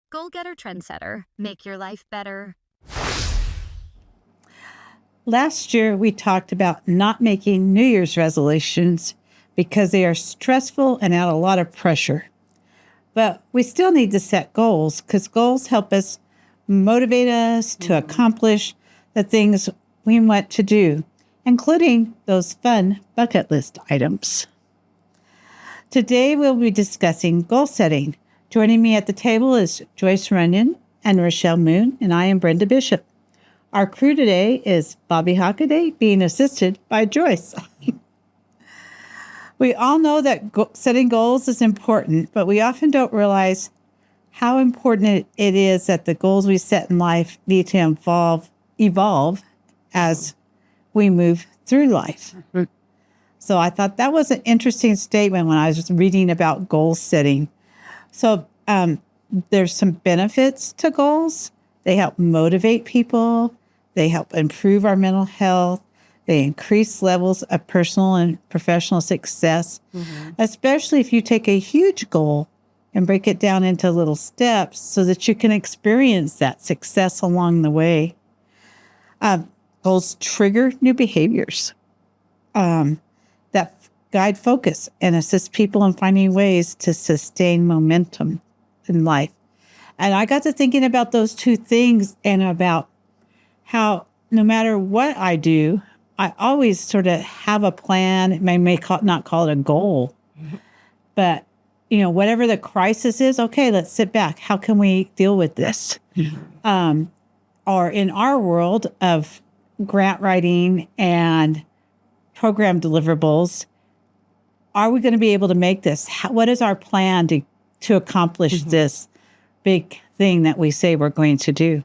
Goal Getter Trendsetter. Make your life better. Last year, we talked about not making New Year's resolutions because they are stressful and add a lot of pressure. But we still need to set goals because goals help us motivate us to accomplish the things we want to do, including those fun bucket list items. Today, we'll be discussing goal setting. Joining me at the table is Joyce Runyon and Rochelle Moon, and I am Brenda Bishop. Our crew today is Bobby Hockaday, being assisted by Joyce. We all know that setting goals is important, but we often don't realize how important it is that the goals we set in life need to evolve as we move through life. Mm-hmm. So I thought that was an interesting statement when I was reading about goal setting. So there's some benefits to goals. They help motivate people. They help improve our mental health. They increase levels of personal and professional success, especially if you take a huge goal and break it down into little steps so that you can experience that success along the way. Goals trigger new behaviors that guide focus and assist people in finding ways to sustain momentum in life. And I got to thinking about those two things and about how no matter what I do, I always sort of have a plan. I may not call it a goal, but whatever the crisis is, okay, let's sit back. How can we deal with this? Or in our world of grant writing and program deliverables, are we going to be able to make this? What is our plan to accomplish this big thing that we say we're going to do?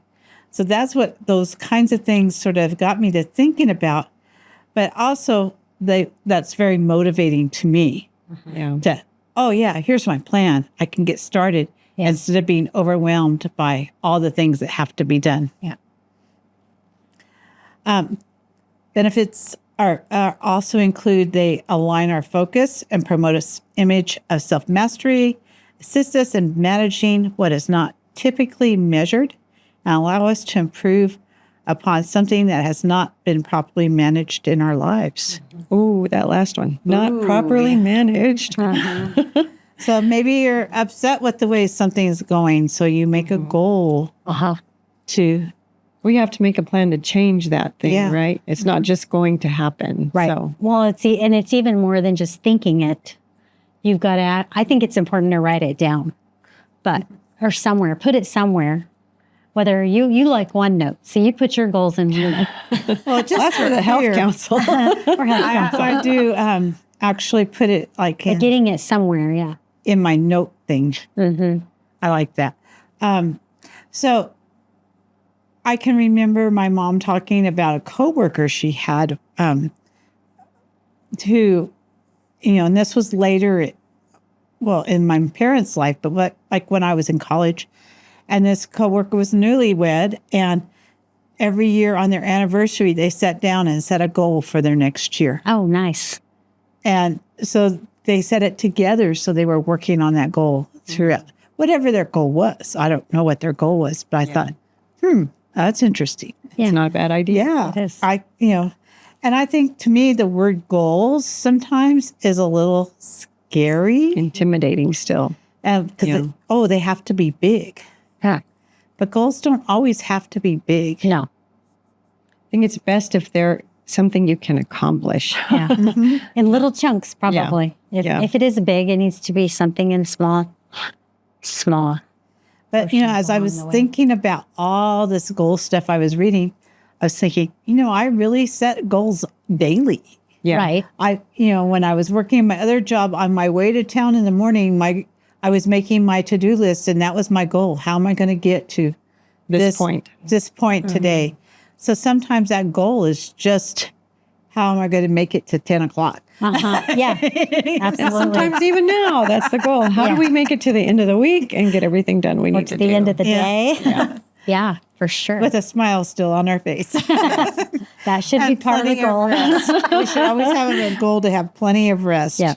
So that's what those kinds of things sort of got me to thinking about. But also, that's very motivating to me. Here's my plan. I can get started instead of being overwhelmed by all the things that have to be done. Benefits are also include they align our focus and promote an image of self-mastery, assist us in managing what is not typically measured, and allow us to improve upon something that has not been properly managed in our lives. Ooh, that last one. Not properly managed. So maybe you're upset with the way something is going, so you make a goal to... We have to make a plan to change that thing, right? It's not just going to happen. Right. So. Well, it's even more than just thinking it. You've got to, I think it's important to write it down, or somewhere, put it somewhere. Whether you like OneNote, so you put your goals in OneNote. Well, just that's for the health council. I do actually put it getting it somewhere, in my note thing. I like that. So I can remember my mom talking about a coworker she had who, and this was later, in my parents' life, but like when I was in college. And this coworker was newlywed, and every year on their anniversary, they sat down and set a goal for their next year. Oh, nice. And so they set it together, so they were working on that goal throughout, whatever their goal was. I don't know what their goal was, but I thought, that's interesting. It's not a bad idea. Yeah. It is. And I think to me, the word goals sometimes is a little scary. Intimidating still. Because, they have to be big. But goals don't always have to be big. No. I think it's best if they're something you can accomplish. In little chunks, probably. If it is big, it needs to be something in small. But, as I was thinking about all this goal stuff I was reading, I was thinking, I really set goals daily. Right. When I was working in my other job on my way to town in the morning, I was making my to-do list, and that was my goal. How am I going to get to this point today? So sometimes that goal is just, how am I going to make it to 10 o'clock? Yeah, absolutely. Sometimes even now, that's the goal. How do we make it to the end of the week and get everything done we need to do? To the end of the day. Yeah, for sure. With a smile still on our face. That should be part of the goal. We should always have a goal to have plenty of rest. Yeah.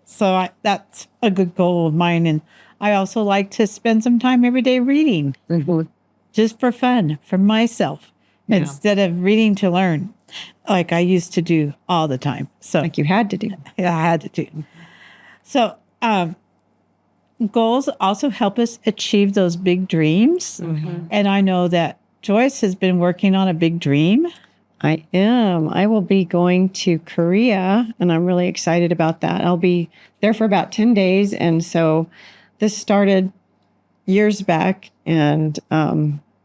So that's a good goal of mine. And I also like to spend some time every day reading, just for fun, for myself, instead of reading to learn, like I used to do all the time. So Like you had to do. yeah, I had to do. So goals also help us achieve those big dreams. And I know that Joyce has been working on a big dream. I am. I will be going to Korea, and I'm really excited about that. I'll be there for about 10 days. And so this started years back, and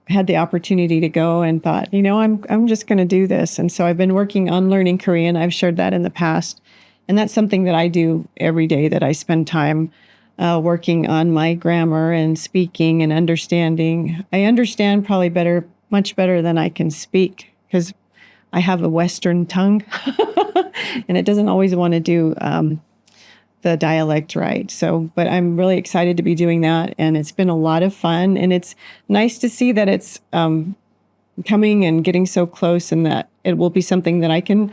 had the opportunity to go and thought, I'm just going to do this. And so I've been working on learning Korean. I've shared that in the past. And that's something that I do every day, that I spend time working on my grammar and speaking and understanding. I understand probably much better than I can speak, because I have a Western tongue and it doesn't always want to do the dialect right. So, but I'm really excited to be doing that. And it's been a lot of fun. And it's nice to see that it's coming and getting so close, and that it will be something that I can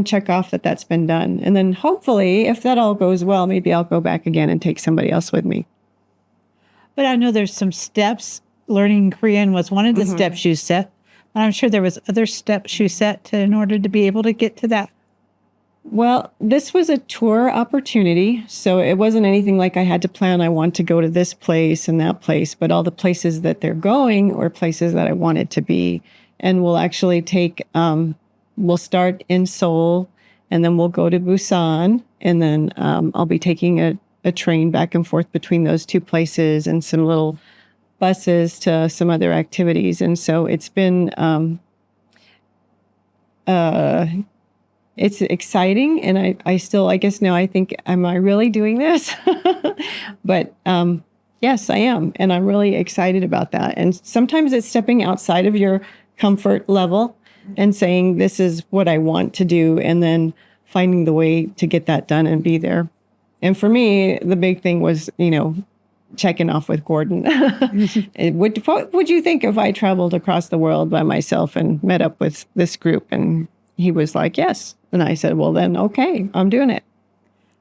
check off that's been done. And then hopefully, if that all goes well, maybe I'll go back again and take somebody else with me. But I know there's some steps. Learning Korean was one of the steps you set. And I'm sure there was other steps you set in order to be able to get to that. Well, this was a tour opportunity, so it wasn't anything like I had to plan, I want to go to this place and that place, but all the places that they're going were places that I wanted to be. And we'll actually we'll start in Seoul, and then we'll go to Busan, and then I'll be taking a train back and forth between those two places, and some little buses to some other activities. And so it's been it's exciting, and I still, I guess now I think, am I really doing this? But yes, I am, and I'm really excited about that. And sometimes it's stepping outside of your comfort level and saying, this is what I want to do, and then finding the way to get that done and be there. And for me, the big thing was, checking off with Gordon. What would you think if I traveled across the world by myself and met up with this group? And he was like, yes. And I said, well, then, okay, I'm doing it.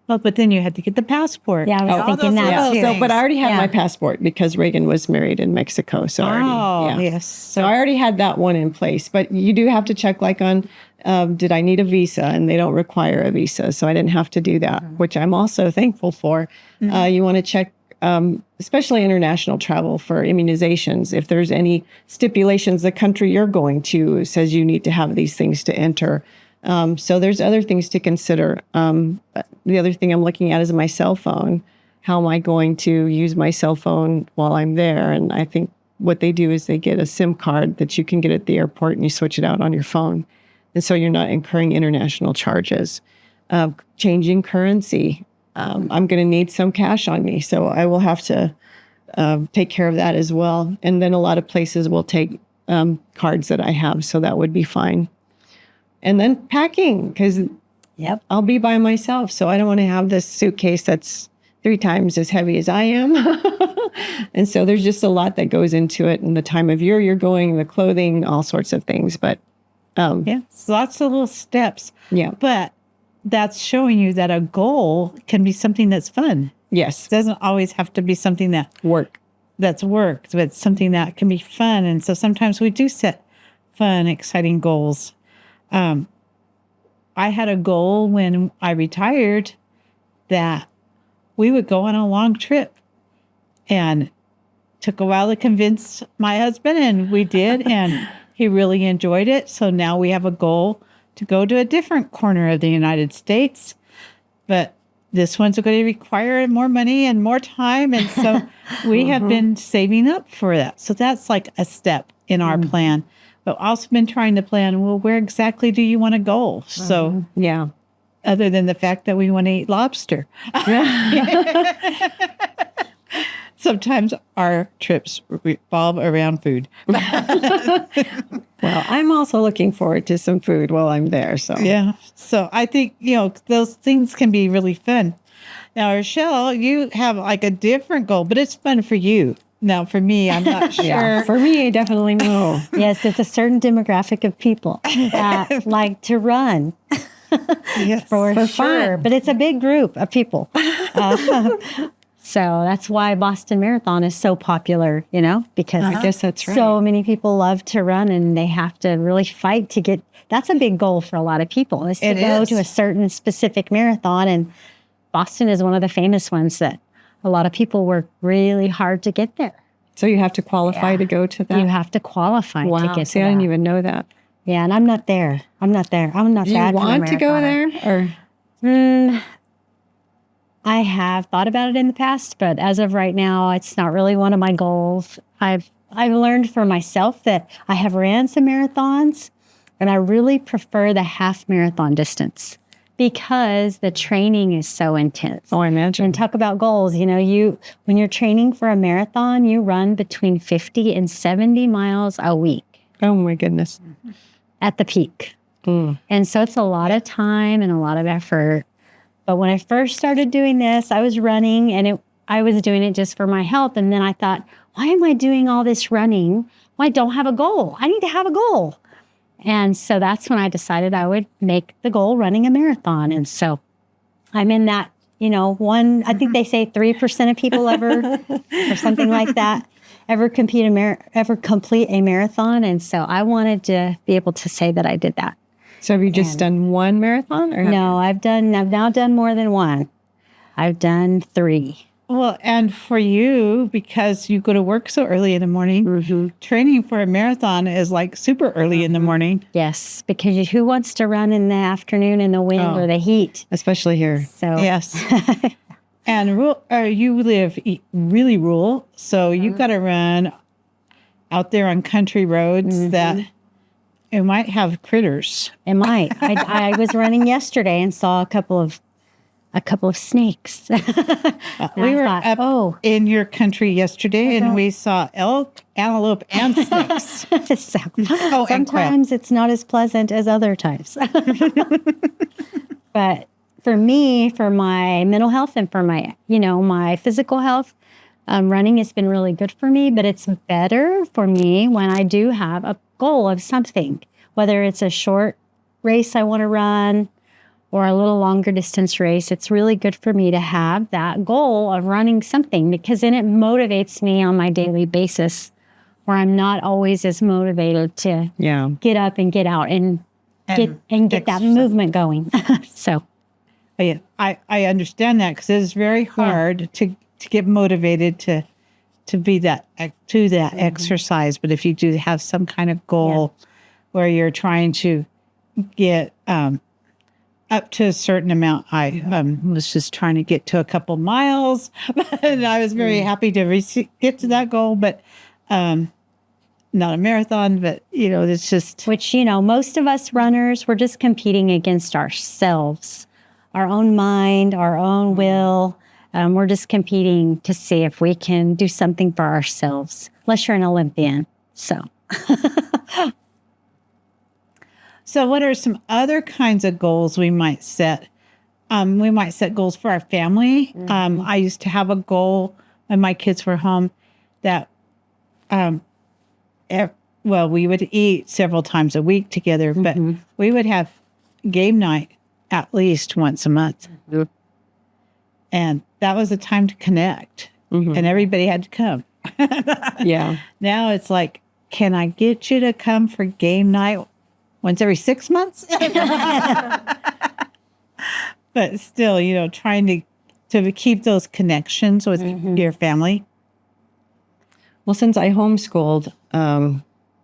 Well, but then you had to get the passport. Yeah, I was thinking that too. So, but I already had my passport because Reagan was married in Mexico. So yes. So I already had that one in place. But you do have to check like on, did I need a visa? And they don't require a visa. So I didn't have to do that, which I'm also thankful for. You want to check, especially international travel, for immunizations. If there's any stipulations, the country you're going to says you need to have these things to enter. So there's other things to consider. The other thing I'm looking at is my cell phone. How am I going to use my cell phone while I'm there? And I think what they do is they get a SIM card that you can get at the airport, and you switch it out on your phone. And so you're not incurring international charges. Changing currency. I'm going to need some cash on me, so I will have to take care of that as well. And then a lot of places will take cards that I have, so that would be fine. And then packing, because I'll be by myself, so I don't want to have this suitcase that's 3 times as heavy as I am. And so there's just a lot that goes into it, and the time of year you're going, the clothing, all sorts of things. But it's lots of little steps. Yeah. But that's showing you that a goal can be something that's fun. Yes. It doesn't always have to be something that's work, but it's something that can be fun. And so sometimes we do set fun, exciting goals. I had a goal when I retired that we would go on a long trip, and took a while to convince my husband, and we did, and he really enjoyed it. So now we have a goal to go to a different corner of the United States, but this one's going to require more money and more time. And so we have been saving up for that. So that's like a step in our plan. But also been trying to plan, well, where exactly do you want to go? So other than the fact that we want to eat lobster. Sometimes our trips revolve around food. Well, I'm also looking forward to some food while I'm there. So yeah. So I think, those things can be really fun. Now, Rochelle, you have like a different goal, but it's fun for you. Now, for me, I'm not sure. Yeah, for me, I definitely know. Yes, it's a certain demographic of people that like to run. Yes, for sure. fun. But it's a big group of people. So that's why Boston Marathon is so popular, because I guess that's right. so many people love to run and they have to really fight to get. That's a big goal for a lot of people is to go to a certain specific marathon. And Boston is one of the famous ones that a lot of people work really hard to get there. So you have to qualify to go to that? You have to qualify to get See, to I that. didn't even know that. Yeah, and I'm not there. I'm not Do that you kind of want to go marathoner. there? Or I have thought about it in the past, but as of right now, it's not really one of my goals. I've learned for myself that I have ran some marathons, and I really prefer the half marathon distance because the training is so intense. I imagine. And talk about goals. When you're training for a marathon, you run between 50 and 70 miles a week Oh my goodness. at the peak. And so it's a lot of time and a lot of effort. But when I first started doing this, I was running and I was doing it just for my health. And then I thought, why am I doing all this running? Well, I don't have a goal. I need to have a goal. And so that's when I decided I would make the goal running a marathon. And so I'm in that, I think they say 3% of people ever, or something like that, ever complete a marathon. And so I wanted to be able to say that I did that. So have you just done one marathon? Or No, I've now done more than one. I've done 3. Well, and for you, because you go to work so early in the morning, training for a marathon is like super early in the morning. Yes, because who wants to run in the afternoon in the wind or the heat? Especially here. So Yes. And you live really rural, so you've got to run out there on country roads that it might have critters. it might. I was running yesterday and saw a couple of snakes. We were up in your country yesterday, and we saw elk, antelope, and snakes. So, and quail. sometimes it's not as pleasant as other times. But for me, for my mental health and for my, my physical health, running has been really good for me. But it's better for me when I do have a goal of something, whether it's a short race I want to run or a little longer distance race. It's really good for me to have that goal of running something because then it motivates me on my daily basis where I'm not always as motivated to get up and get out and get that movement going. So, Yeah, I understand that because it is very hard to get motivated to be that exercise. But if you do have some kind of goal where you're trying to get up to a certain amount, I was just trying to get to a couple miles, and I was very happy to get to that goal. But not a marathon, but it's just which most of us runners, we're just competing against ourselves, our own mind, our own will. We're just competing to see if we can do something for ourselves, unless you're an Olympian. So, So what are some other kinds of goals we might set? We might set goals for our family. I used to have a goal when my kids were home that, we would eat several times a week together, but we would have game night at least once a month. And that was a time to connect, and everybody had to come. Now it's like, can I get you to come for game night once every 6 months? But still, trying to keep those connections with your family. Well, since I homeschooled,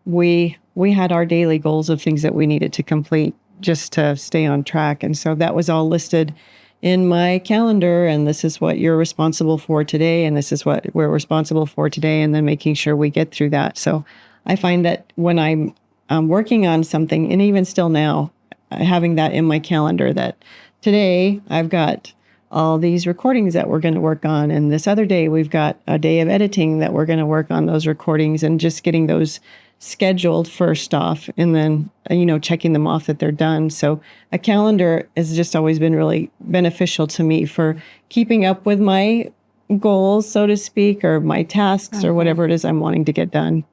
we had our daily goals of things that we needed to complete just to stay on track. And so that was all listed in my calendar. And this is what you're responsible for today. And this is what we're responsible for today. And then making sure we get through that. So I find that when I'm working on something, and even still now, having that in my calendar that today I've got all these recordings that we're going to work on. And this other day, we've got a day of editing that we're going to work on those recordings and just getting those scheduled first off and then, checking them off that they're done. So a calendar has just always been really beneficial to me for keeping up with my goals, so to speak, or my tasks or whatever it is I'm wanting to get done.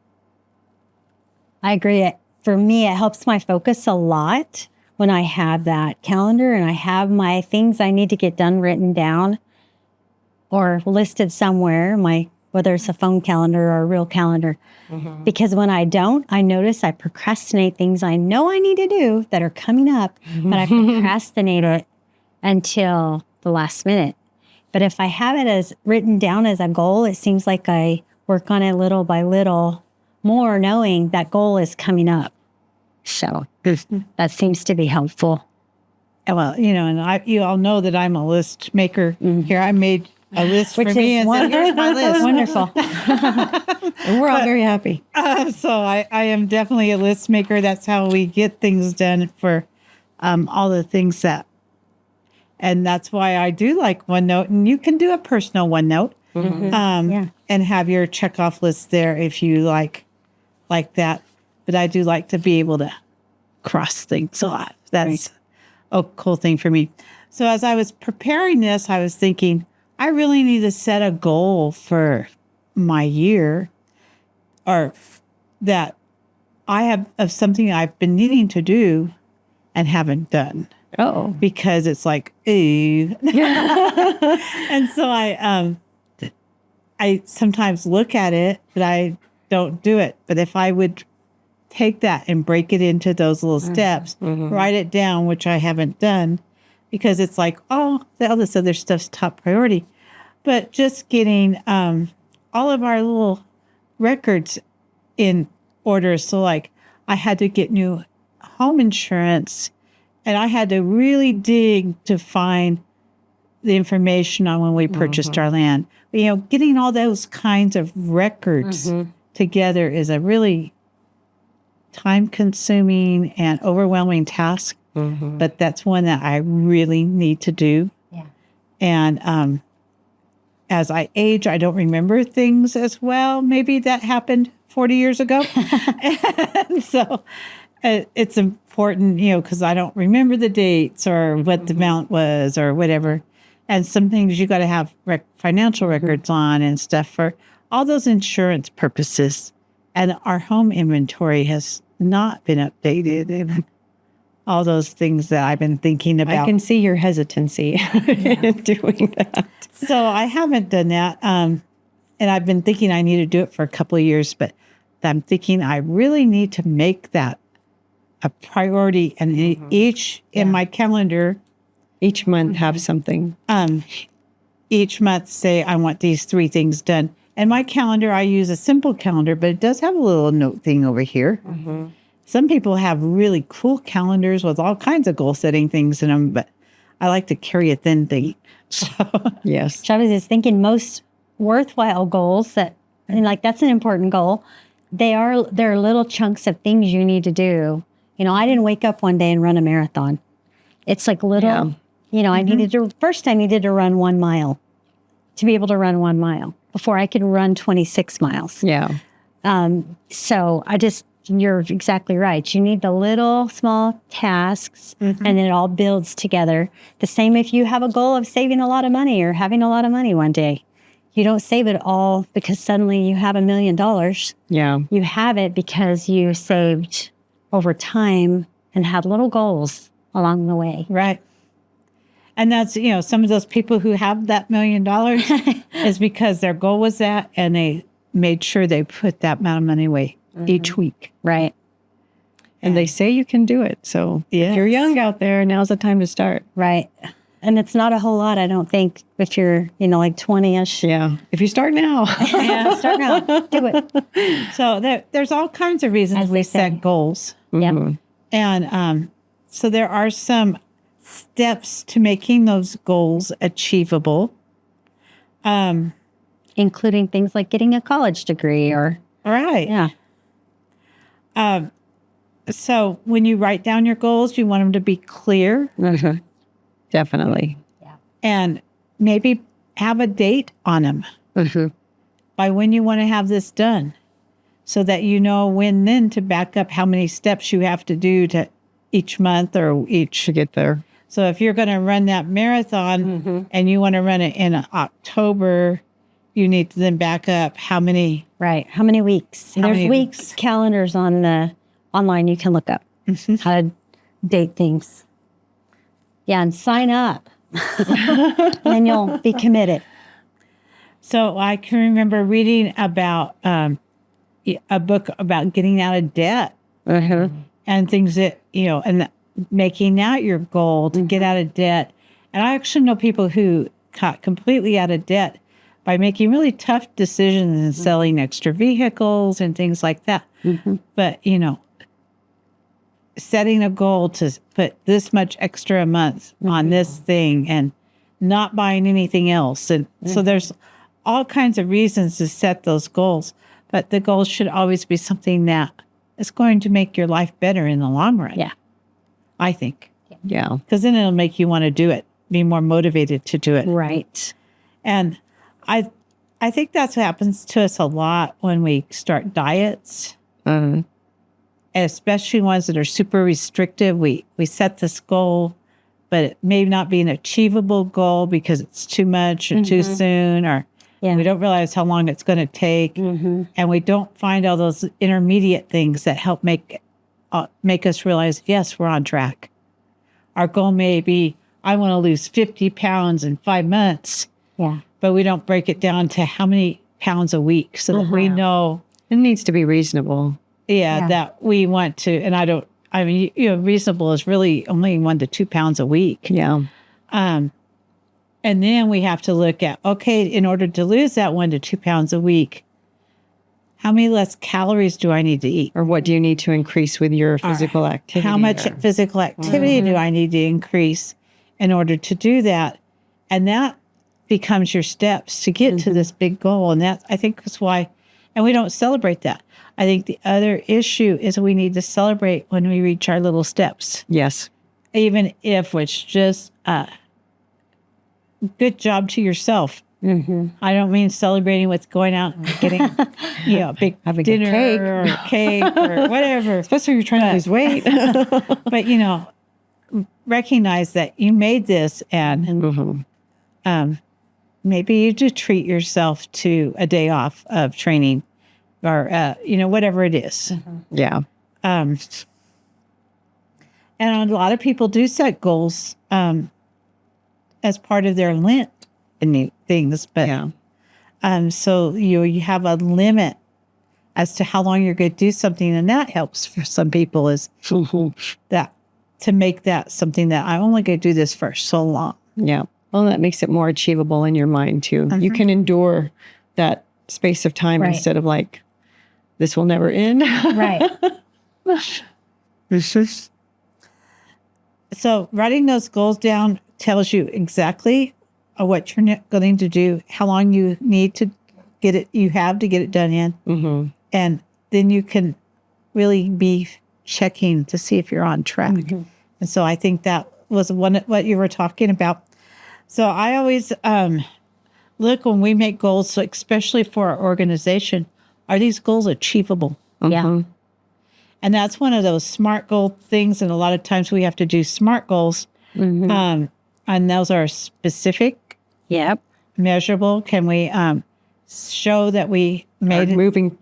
I agree. For me, it helps my focus a lot when I have that calendar and I have my things I need to get done written down. or listed somewhere, whether it's a phone calendar or a real calendar. Because when I don't, I notice I procrastinate things I know I need to do that are coming up, but I procrastinate it until the last minute. But if I have it as written down as a goal, it seems like I work on it little by little more, knowing that goal is coming up. So that seems to be helpful. Well, and you all know that I'm a list maker. Here, I made a list for me and said, here's my list. Wonderful. And we're all very happy. So I am definitely a list maker. That's how we get things done for all the things and that's why I do like OneNote. And you can do a personal OneNote and have your checkoff list there if you like that. But I do like to be able to cross things off. That's a cool thing for me. So as I was preparing this, I was thinking, I really need to set a goal for my year or that I have of something I've been needing to do and haven't done. Oh, Because it's like, ooh. And so I sometimes look at it, but I don't do it. But if I would take that and break it into those little steps, write it down, which I haven't done, because it's like, all this other stuff's top priority. But just getting all of our little records in order. So like I had to get new home insurance and I had to really dig to find the information on when we purchased our land. Getting all those kinds of records together is a really time-consuming and overwhelming task, but that's one that I really need to do. Yeah. And as I age, I don't remember things as well. Maybe that happened 40 years ago. And so it's important, because I don't remember the dates or what the amount was or whatever. And some things you got to have financial records on and stuff for all those insurance purposes. And our home inventory has not been updated and all those things that I've been thinking about. I can see your hesitancy in doing that. So I haven't done that. And I've been thinking I need to do it for a couple of years, but I'm thinking I really need to make that a priority. And in my calendar, Each month have something. each month say, I want these 3 things done. And my calendar, I use a simple calendar, but it does have a little note thing over here. Some people have really cool calendars with all kinds of goal-setting things in them, but I like to carry a thin thing. So, Yes. So I was just thinking most worthwhile goals that's an important goal. There are little chunks of things you need to do. I didn't wake up one day and run a marathon. It's like little, I needed to run 1 mile to be able to run 1 mile before I could run 26 miles. Yeah. So you're exactly right. You need the little small tasks and it all builds together. The same if you have a goal of saving a lot of money or having a lot of money one day. You don't save it all because suddenly you have $1 million. Yeah. You have it because you saved over time and had little goals along the way. right. And that's, some of those people who have that $1 million is because their goal was that, and they made sure they put that amount of money away each week. Right. And they say you can do it. So if you're young out there, now's the time to start. Right. And it's not a whole lot, I don't think, if you're, like 20-ish. Yeah. If you start now. Yeah, start now. Do it. So there's all kinds of reasons As we they say. set goals. Yep. And so there are some steps to making those goals achievable. Including things like getting a college degree or, Right. yeah. So when you write down your goals, you want them to be clear Definitely. and maybe have a date on them by when you want to have this done, so that you know when then to back up how many steps you have to do to each month or each. To get there. So if you're going to run that marathon and you want to run it in October, you need to then back up how many. Right. How many weeks? How There's many weeks calendars on the online you can look up how to date things. Yeah, and sign up. Then you'll be committed. So I can remember reading about a book about getting out of debt Uh-huh. and things that, and making that your goal to get out of debt. And I actually know people who got completely out of debt by making really tough decisions and selling extra vehicles and things like that. But, setting a goal to put this much extra a month on this thing and not buying anything else. And so there's all kinds of reasons to set those goals, but the goals should always be something that is going to make your life better in the long run. Yeah. I think. Yeah. Because then it'll make you want to do it, be more motivated to do it. Right. And I think that's what happens to us a lot when we start diets, Uh-huh. especially ones that are super restrictive. We set this goal, but it may not be an achievable goal because it's too much or too soon, or Yeah. we don't realize how long it's going to take. And we don't find all those intermediate things that help make us realize, yes, we're on track. Our goal may be, I want to lose 50 pounds in 5 months. Yeah. But we don't break it down to how many pounds a week so that we know, It needs to be reasonable. Yeah. that we want to. And reasonable is really only 1 to 2 pounds a week. Yeah. And then we have to look at, okay, in order to lose that 1 to 2 pounds a week, how many less calories do I need to eat? Or what do you need to increase with your physical activity? How much or- physical activity do I need to increase in order to do that? And that becomes your steps to get to this big goal. And that, I think, is why, and we don't celebrate that. I think the other issue is we need to celebrate when we reach our little steps, Yes. even if it's just good job to yourself. I don't mean celebrating with going out and getting, a big Having a dinner cake. or cake or whatever. Especially if you're trying to lose weight. But, recognize that you made this and maybe you do treat yourself to a day off of training or, whatever it is. Yeah. And a lot of people do set goals as part of their Lent and things. But Yeah. so you have a limit as to how long you're going to do something. And that helps for some people is that to make that something that I'm only going to do this for so long. Yeah. Well, that makes it more achievable in your mind too. You can endure that space of time Right. instead of like, this will never end. Right. So writing those goals down tells you exactly what you're going to do, how long you need to get it, you have to get it done in. And then you can really be checking to see if you're on track. And so I think that was what you were talking about. So I always look when we make goals, so especially for our organization, are these goals achievable? Yeah. And that's one of those SMART goal things. And a lot of times we have to do SMART goals. And those are specific, Yep. measurable. Can we show that we making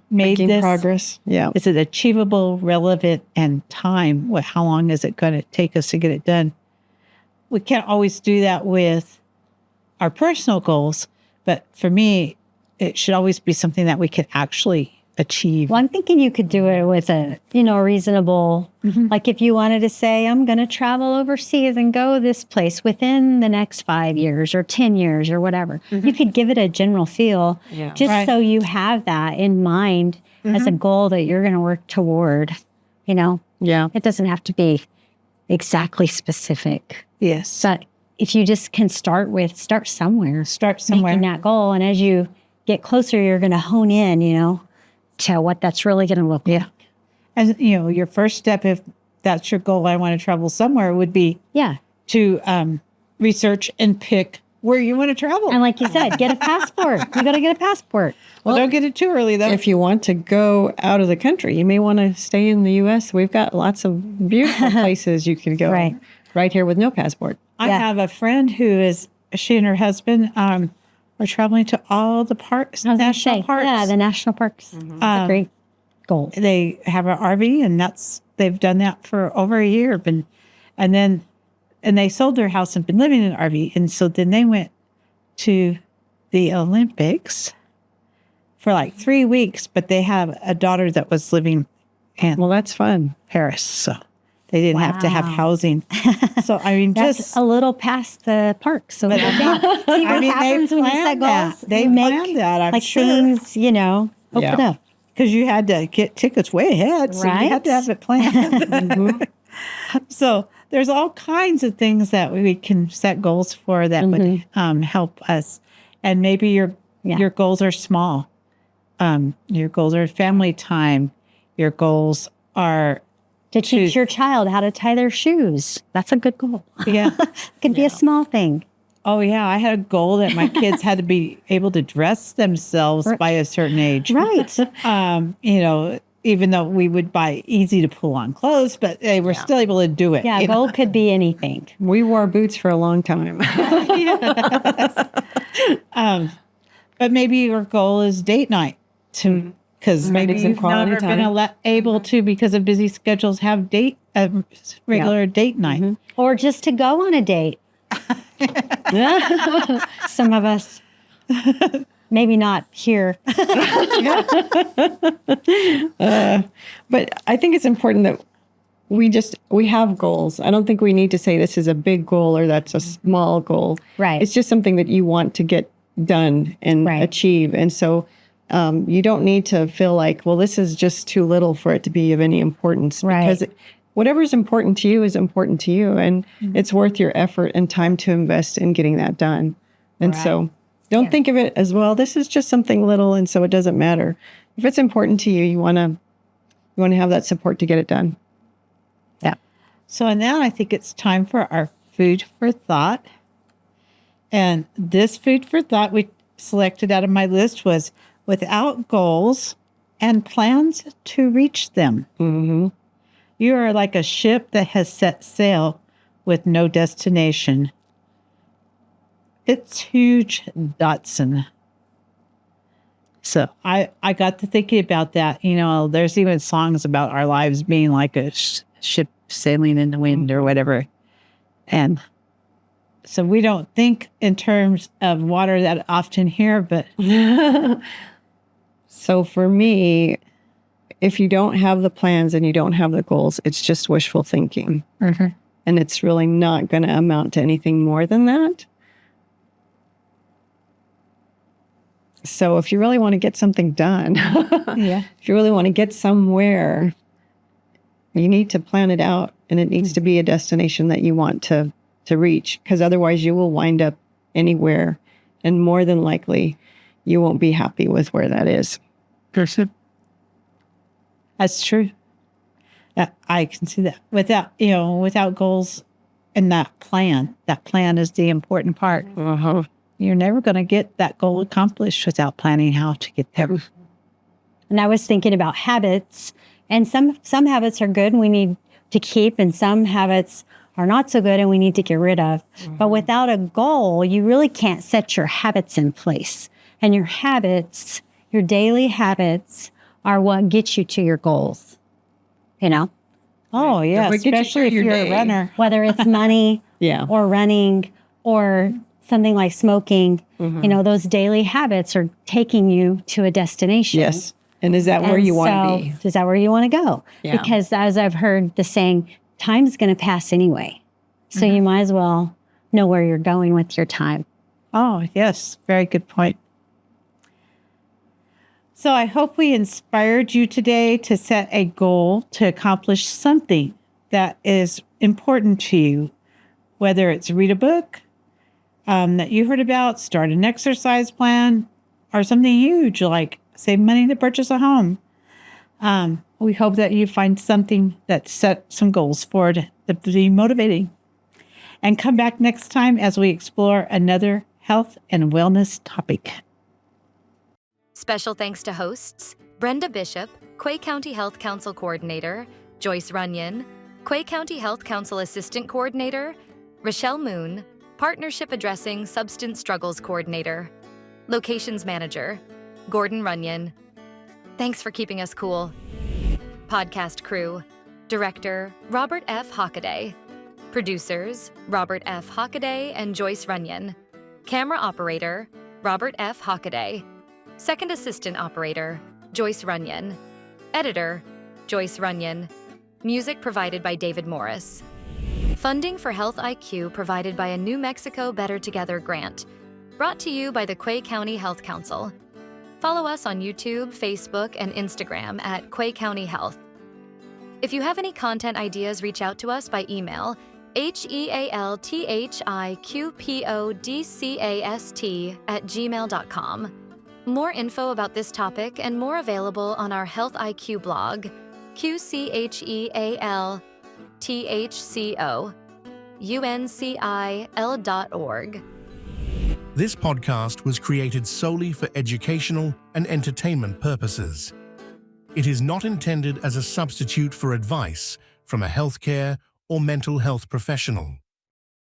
this progress? Yeah. Is it achievable, relevant, and time? How long is it going to take us to get it done? We can't always do that with our personal goals, but for me, it should always be something that we can actually achieve. Well, I'm thinking you could do it with a reasonable, like if you wanted to say, I'm going to travel overseas and go this place within the next 5 years or 10 years or whatever. You could give it a general feel just Right. so you have that in mind as a goal that you're going to work toward. Yeah. It doesn't have to be exactly specific. Yes. But if you just can start somewhere. Start somewhere. Making that goal. And as you get closer, you're going to hone in, to what that's really going to look like. And, your first step, if that's your goal, I want to travel somewhere, would be Yeah. to research and pick where you want to travel. And like you said, get a passport. You got to get a passport. Well, don't get it too early, though. If you want to go out of the country, you may want to stay in the U.S. We've got lots of beautiful places you can go right here with no passport. I have a friend she and her husband are traveling to all the parks, national parks. Yeah, the national parks. That's a great goal. They have an RV, and they've done that for over a year. And they sold their house and been living in an RV. And so then they went to the Olympics for like 3 weeks, but they have a daughter that was living in Well, that's fun. Paris, so they didn't have to have Wow. housing. So I mean, That's just a little past the park. So see what I mean, happens they when you set planned that. goals? They You make, planned that. I'm like sure. things, open Yeah. up. Because you had to get tickets way ahead, so you had to Right? have it planned. So there's all kinds of things that we can set goals for that would help us. And maybe your goals are small. Your goals are family time. Your goals are To teach your child how to tie their shoes. That's a good goal. yeah. Could be a small thing. Oh yeah, I had a goal that my kids had to be able to dress themselves by a certain age. Right. Even though we would buy easy to pull on clothes, but they were still able to do it. Yeah, a goal could be anything. We wore boots for a long time. But maybe your goal is date night because maybe Spending some you've quality never been time. able to, because of busy schedules, have regular date night. Or just to go on a date. Some of us, maybe not here. But I think it's important that we have goals. I don't think we need to say this is a big goal or that's a small goal. Right. It's just something that you want to get done and Right. achieve. And so you don't need to feel like, well, this is just too little for it to be of any importance. Right. Because whatever's important to you is important to you. And it's worth your effort and time to invest in getting that done. And so don't think of it as, well, this is just something little and so it doesn't matter. If it's important to you, you want to have that support to get it done. Yeah. So now I think it's time for our food for thought. And this food for thought we selected out of my list was without goals and plans to reach them. Mm-hmm. You are like a ship that has set sail with no destination. It's huge, Dotson. So I got to thinking about that. There's even songs about our lives being like a ship sailing in the wind or whatever. And so we don't think in terms of water that often here, but So for me, if you don't have the plans and you don't have the goals, it's just wishful thinking. And it's really not going to amount to anything more than that. So if you really want to get something done, yeah. if you really want to get somewhere, you need to plan it out, and it needs to be a destination that you want to reach, because otherwise you will wind up anywhere, and more than likely you won't be happy with where that is. That's true. I can see that. Without goals and that plan is the important part. You're never going to get that goal accomplished without planning how to get there. And I was thinking about habits, and some habits are good and we need to keep, and some habits are not so good and we need to get rid of. But without a goal, you really can't set your habits in place. And your habits, your daily habits, are what gets you to your goals. Oh, yeah, What gets you especially through if your you're day. a runner. Whether it's money Yeah. or running or something like smoking, those daily habits are taking you to a destination. Yes. And is that where you want to be? Is that where you want to go? Yeah. Because as I've heard the saying, time's going to pass anyway. So you might as well know where you're going with your time. Oh, yes. Very good point. So I hope we inspired you today to set a goal to accomplish something that is important to you, whether it's read a book that you heard about, start an exercise plan, or something huge like save money to purchase a home. We hope that you find something that set some goals for it to be motivating. And come back next time as we explore another health and wellness topic. Special thanks to hosts Brenda Bishop, Quay County Health Council Coordinator, Joyce Runyon, Quay County Health Council Assistant Coordinator, Rochelle Moon, Partnership Addressing Substance Struggles Coordinator, Locations Manager, Gordon Runyon. Thanks for keeping us cool. Podcast crew, Director, Robert F. Hockaday. Producers, Robert F. Hockaday and Joyce Runyon. Camera operator, Robert F. Hockaday. Second Assistant Operator, Joyce Runyon. Editor, Joyce Runyon. Music provided by David Morris. Funding for Health IQ provided by a New Mexico Better Together grant. Brought to you by the Quay County Health Council. Follow us on YouTube, Facebook, and Instagram at Quay County Health. If you have any content ideas, reach out to us by email, healthiqpodcast@gmail.com. More info about this topic and more available on our Health IQ blog, QCHEALTHCO.UNCIL.org. This podcast was created solely for educational and entertainment purposes. It is not intended as a substitute for advice from a healthcare or mental health professional.